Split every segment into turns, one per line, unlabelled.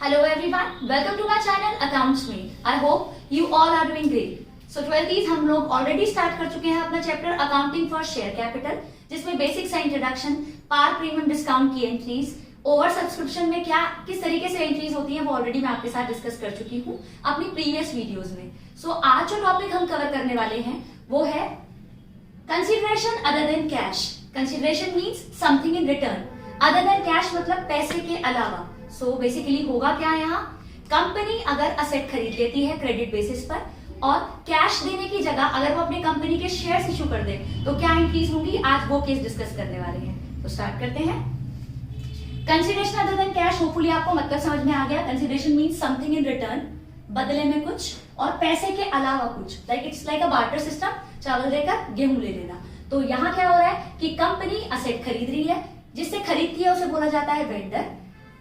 Hello everyone, welcome to my channel Accounts Made. I hope you all are doing great. So 12th हम लोग already start कर चुके हैं अपना chapter accounting for share capital, जिसमें basic सा introduction, पार premium discount की entries, over subscription में क्या किस तरीके से एंट्रीज होती हैं वो ऑलरेडी मैं आपके साथ डिस्कस कर चुकी हूँ अपनी प्रीवियस वीडियोस में. सो आज जो टॉपिक हम कवर करने वाले हैं वो है consideration other than cash. Consideration means something in return. Other than cash मतलब पैसे के अलावा. सो बेसिकली होगा क्या यहाँ, कंपनी अगर असेट खरीद लेती है क्रेडिट बेसिस पर और कैश देने की जगह अगर वो अपने कंपनी के शेयर्स इशू कर दे तो क्या एंट्रीज होंगी, आज वो केस डिस्कस करने वाले हैं. तो स्टार्ट करते हैं. Consideration other than cash, hopefully आपको मतलब समझ में आ गया. Consideration means something in return, बदले में कुछ और पैसे के अलावा कुछ. Like it's like a barter system, चावल देकर गेहूं ले लेना. तो यहाँ क्या हो रहा है कि कंपनी असेट खरीद रही है, जिससे खरीदती है उसे बोला जाता है वेंडर.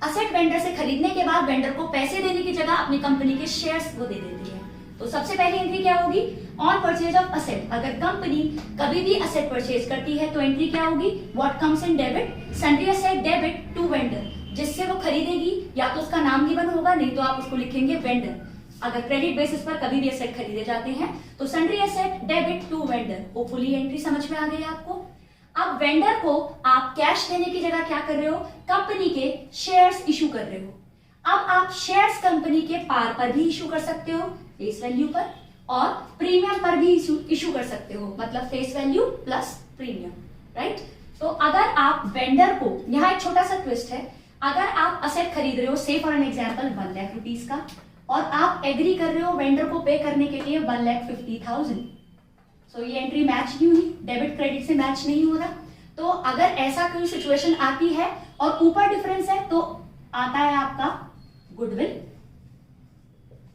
असेट वेंडर से खरीदने के बाद वेंडर को पैसे देने की जगह अपनी कंपनी के शेयर्स वो दे देती है. तो सबसे पहली एंट्री क्या होगी, ऑन परचेज ऑफ असेट. अगर कंपनी कभी भी असेट परचेज करती है तो एंट्री क्या होगी, what comes in debit, sundry asset debit to vendor. जिससे वो खरीदेगी या तो उसका नाम गिवन होगा, नहीं तो आप उसको लिखेंगे वेंडर. अगर क्रेडिट बेसिस पर कभी भी असेट खरीदे जाते हैं तो sundry asset debit to vendor. Hopefully entry समझ में आ गई आपको. अब वेंडर को आप कैश देने की जगह क्या कर रहे हो, कंपनी के शेयर्स इशू कर रहे हो. अब आप शेयर्स कंपनी के पार पर भी इशू कर सकते हो, फेस वैल्यू पर, और प्रीमियम पर भी इशू कर सकते हो, मतलब face value plus premium. Right. तो अगर आप वेंडर को, यहाँ एक छोटा सा ट्विस्ट है, अगर आप असेट खरीद रहे हो से for an example 1 lakh rupees का और आप एग्री कर रहे हो वेंडर को पे करने के लिए 1,50,000. सो ये एंट्री मैच नहीं हुई, डेबिट क्रेडिट से मैच नहीं हो रहा. तो अगर ऐसा कोई सिचुएशन आती है और ऊपर डिफरेंस है तो आता है आपका goodwill.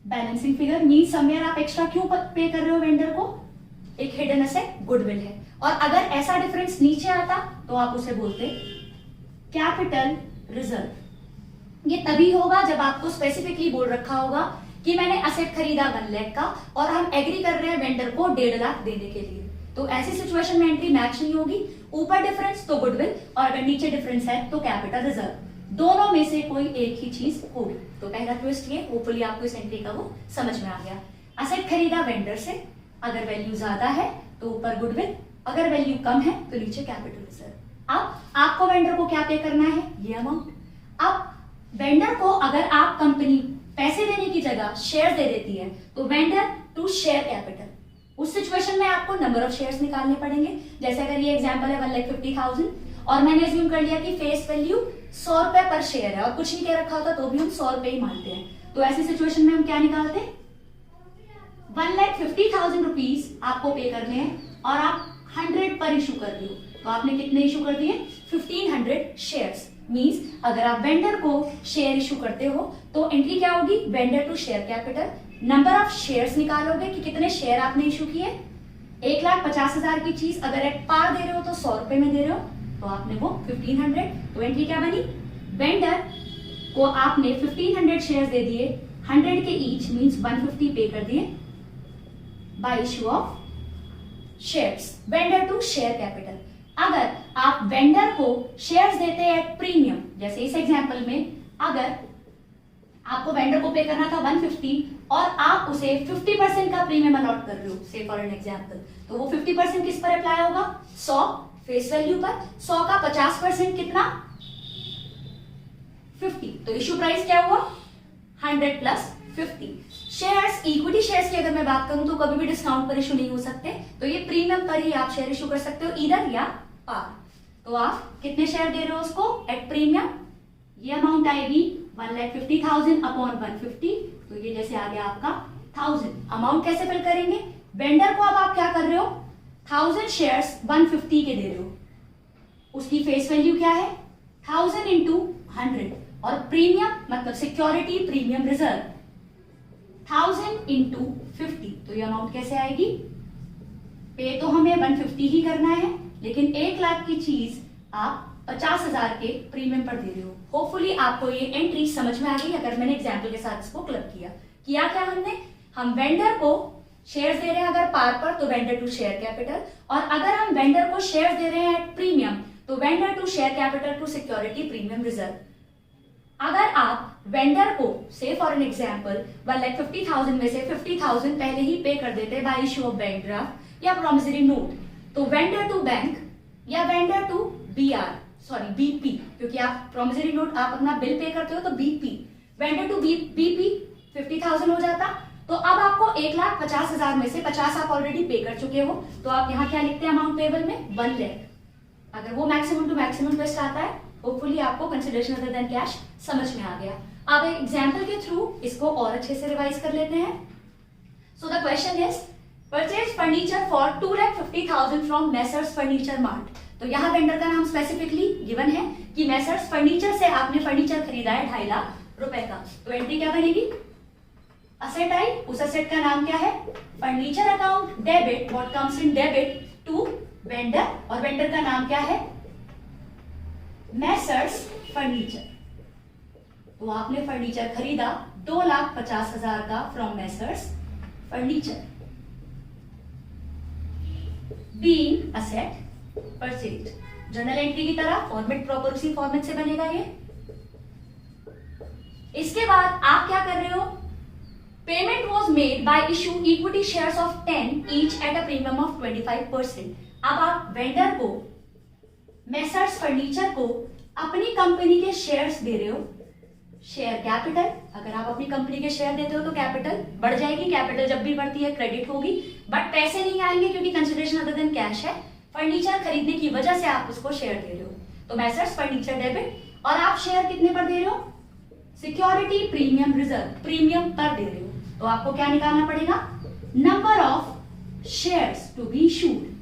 Balancing figure mean somewhere आप एक्स्ट्रा क्यों पे कर रहे हो वेंडर को, एक हिडन असेट गुडविल है. और अगर ऐसा डिफरेंस नीचे आता तो आप उसे बोलते कैपिटल रिजर्व. ये तभी होगा जब आपको स्पेसिफिकली बोल रखा होगा कि मैंने असेट खरीदा 1 लाख का और हम एग्री कर रहे हैं वेंडर को 1.5 लाख देने के लिए. तो ऐसी सिचुएशन में एंट्री मैच नहीं होगी. ऊपर डिफरेंस तो गुडविल और अगर नीचे डिफरेंस है तो कैपिटल रिजर्व. दोनों में से कोई एक ही चीज होगी. तो पहला ट्विस्ट ये, होपफुली आपको इस एंट्री का वो समझ में आ गया. असेट खरीदा वेंडर से, अगर वैल्यू ज्यादा है तो ऊपर गुडविल, अगर वैल्यू कम है तो नीचे कैपिटल रिजर्व. अब आपको वेंडर को क्या पे करना है, ये अमाउंट. अब वेंडर को अगर आप कंपनी पैसे देने की जगह शेयर दे देती है तो वेंडर टू शेयर कैपिटल. उस सिचुएशन में आपको नंबर ऑफ शेयर्स निकालने पड़ेंगे. जैसे अगर ये एग्जांपल है 1,50,000 और मैंने अज्यूम कर लिया कि फेस वैल्यू 100 रुपए पर शेयर है और कुछ नहीं कह रखा होता तो भी हम 100 रुपए ही मानते हैं. तो ऐसी सिचुएशन में हम क्या निकालते हैं, 1,50,000 रुपीज आपको पे करने हैं और आप 100 पर इशू कर रहे हो. तो आपने कितने इशू कर दिए, 1500 शेयर्स. मींस अगर आप वेंडर को शेयर इशू करते हो तो एंट्री क्या होगी, vendor to share capital. Number of shares निकालोगे कि कितने शेयर आपने इशू किए. 1,50,000 की चीज अगर एक पार दे रहे हो तो 100 रुपए में दे रहे हो तो आपने वो 1500. तो एंट्री क्या बनी, वेंडर को आपने 1500 शेयर्स दे दिए, 100 के ईच मींस 150 पे कर दिए by issue of shares. Vendor to share capital. अगर आप वेंडर को शेयर्स देते हैं एट प्रीमियम, जैसे इस एग्जांपल में अगर आपको वेंडर को पे करना था 150 और आप उसे 50% का प्रीमियम अलॉट कर रहे हो से फॉर एन एग्जांपल, तो वो 50% किस पर अप्लाई होगा, 100 फेस वैल्यू पर. 100 का 50% कितना, 50. तो इशू प्राइस क्या हुआ, 100 प्लस 50. शेयर्स, इक्विटी शेयर्स की अगर मैं बात करूं तो कभी भी डिस्काउंट पर इशू नहीं हो सकते. तो ये प्रीमियम पर ही आप शेयर इशू कर सकते हो, इधर या पार. तो आप कितने शेयर दे रहे हो उसको एट प्रीमियम, ये अमाउंट आएगी 1,50,000 अपॉन 150. तो ये जैसे आ गया आपका 1000. अमाउंट कैसे फिल करेंगे, वेंडर को अब आप क्या कर रहे हो, 1000 शेयर्स 150 के दे रहे हो. उसकी फेस वैल्यू क्या है, 1000 इंटू 100 और प्रीमियम मतलब सिक्योरिटी प्रीमियम रिजर्व 1000 इंटू 50. तो ये अमाउंट कैसे आएगी, पे तो हमें 150 ही करना है लेकिन 1 लाख की चीज आप 50,000 के प्रीमियम पर दे रहे हो. होपफुली आपको ये एंट्री समझ में आ गई. अगर मैंने एग्जांपल के साथ इसको क्लब किया क्या हमने, हम वेंडर को शेयर्स दे रहे हैं अगर पार पर तो वेंडर टू शेयर कैपिटल, और अगर हम वेंडर को शेयर्स दे रहे हैं एट प्रीमियम तो vendor to share capital to security premium reserve. अगर आप वेंडर को से फॉर एन एग्जाम्पल 1,50,000 में से 50,000 पहले ही पे कर देते bye issue of bank draft या प्रोमिसरी नोट, तो वेंडर टू बैंक या वेंडर टू बीपी, क्योंकि आप प्रोमिसरी नोट आप अपना बिल पे करते हो तो बीपी, वेंडर टू बीपी 50,000 हो जाता। तो अब आपको 1,50,000 में से 50 आप ऑलरेडी पे कर चुके हो, तो आप यहाँ क्या लिखते हैं अमाउंट पेबल में 1 लाख। अगर वो मैक्सिमम टू मैक्सिमम ट्विस्ट आता है, होपफुली आपको कंसिडरेशन अदर देन कैश समझ में आ गया। अब एग्जाम्पल के थ्रू इसको और अच्छे से रिवाइज कर लेते हैं। So the question is purchase furniture for 2,50,000 from messrs furniture mart. तो यहाँ वेंडर का नाम स्पेसिफिकली गिवन है कि मेसर्स फर्नीचर से आपने फर्नीचर खरीदा है 2.5 लाख रुपए का। तो एंट्री क्या बनेगी, असेट आई, उस असेट का नाम क्या है, furniture account debit, what comes in debit to vendor, और वेंडर का नाम क्या है, मेसर्स फर्नीचर। तो आपने फर्नीचर खरीदा 2,50,000 का from messrs furniture, being asset purchased. Journal entry की तरह फॉर्मेट प्रॉपर उसी फॉर्मेट से बनेगा ये। इसके बाद आप क्या कर रहे हो, payment was made by issue equity shares of 10 each at a premium of 25%। अब आप वेंडर को, मेसर्स फर्नीचर को अपनी कंपनी के शेयर्स दे रहे हो, शेयर कैपिटल। अगर आप अपनी कंपनी के शेयर देते हो तो कैपिटल बढ़ जाएगी, कैपिटल जब भी बढ़ती है क्रेडिट होगी, बट पैसे नहीं आएंगे क्योंकि कंसिडरेशन अदर देन कैश है। फर्नीचर खरीदने की वजह से आप उसको शेयर दे रहे हो, तो मेसर्स फर्नीचर डेबिट, और आप शेयर कितने पर दे रहे हो, सिक्योरिटी प्रीमियम रिजर्व, प्रीमियम पर दे रहे हो। तो आपको क्या निकालना पड़ेगा, number of shares to be issued.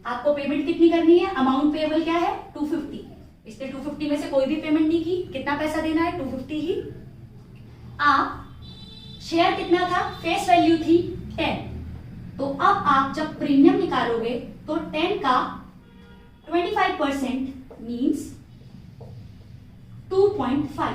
आपको पेमेंट कितनी करनी है, अमाउंट पेएबल क्या है 250, इसलिए 250 में से कोई भी पेमेंट नहीं की, कितना पैसा देना है 250 ही। आप शेयर कितना था, फेस वैल्यू थी 10, तो अब आप जब प्रीमियम निकालोगे तो 10 का 25% मीन्स 2.5,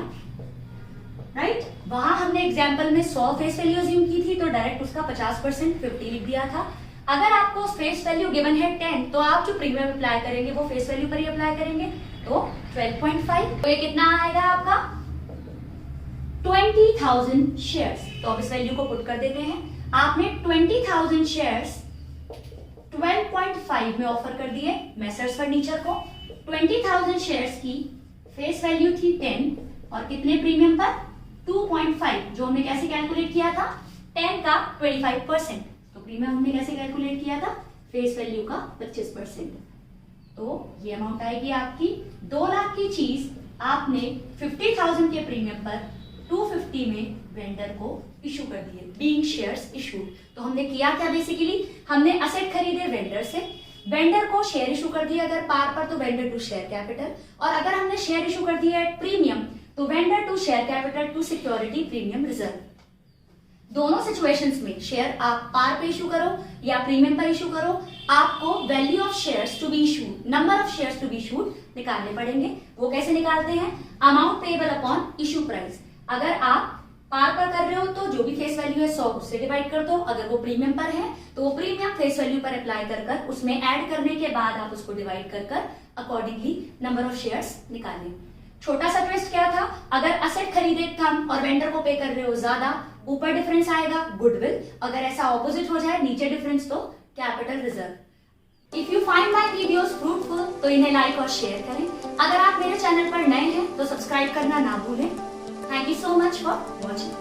राइट। वहां हमने एग्जाम्पल में 100 फेस वैल्यू अज्यूम की थी, तो डायरेक्ट उसका 50% 50 लिख दिया था। अगर आपको फेस वैल्यू गिवन है 10, तो आप जो प्रीमियम अप्लाई करेंगे वो फेस वैल्यू पर ही अप्लाई करेंगे, तो 12.5। तो ये कितना आएगा आपका 20,000 शेयर्स। तो अब इस वैल्यू को पुट कर देते हैं। आपने 20,000 शेयर्स 12.5 में ऑफर कर दिए मेसर्स फर्नीचर को। 20,000 शेयर्स की फेस वैल्यू थी 10 और कितने प्रीमियम पर 2.5, जो हमने कैसे कैलकुलेट किया था, 10 का 25%। तो प्रीमियम हमने कैसे कैलकुलेट किया था, फेस वैल्यू का 25%। तो ये अमाउंट आएगी आपकी 2 लाख की चीज आपने 50,000 के प्रीमियम पर 250 में वेंडर को इशू कर दिए, बीइंग शेयर्स इशू। तो हमने किया क्या, बेसिकली हमने असेट खरीदे वेंडर से, वेंडर को शेयर इशू कर दिया अगर पार पर तो वेंडर टू शेयर कैपिटल, और अगर हमने शेयर इशू कर दिया एट प्रीमियम तो vendor to share capital to security premium reserve. दोनों सिचुएशंस में शेयर आप पार पे इशू करो या प्रीमियम पर इशू करो, आपको value of shares to be issued, number of shares to be issued निकालने पड़ेंगे। वो कैसे निकालते हैं, amount payable upon issue price. अगर आप पार पर कर रहे हो तो जो भी फेस वैल्यू है 100 उससे डिवाइड कर दो, अगर वो प्रीमियम पर है तो वो प्रीमियम फेस वैल्यू पर अप्लाई कर उसमें ऐड करने के बाद आप उसको डिवाइड कर अकॉर्डिंगली नंबर ऑफ शेयर्स निकालें। छोटा सा ट्विस्ट क्या था, अगर असेट खरीदे कम और वेंडर को पे कर रहे हो ज्यादा, ऊपर डिफरेंस आएगा गुडविल, अगर ऐसा ऑपोजिट हो जाए नीचे डिफरेंस तो capital reserve. If you find my videos fruitful तो इन्हें लाइक और शेयर करें। अगर आप मेरे चैनल पर नए हैं तो सब्सक्राइब करना ना भूलें। Thank you so much for watching.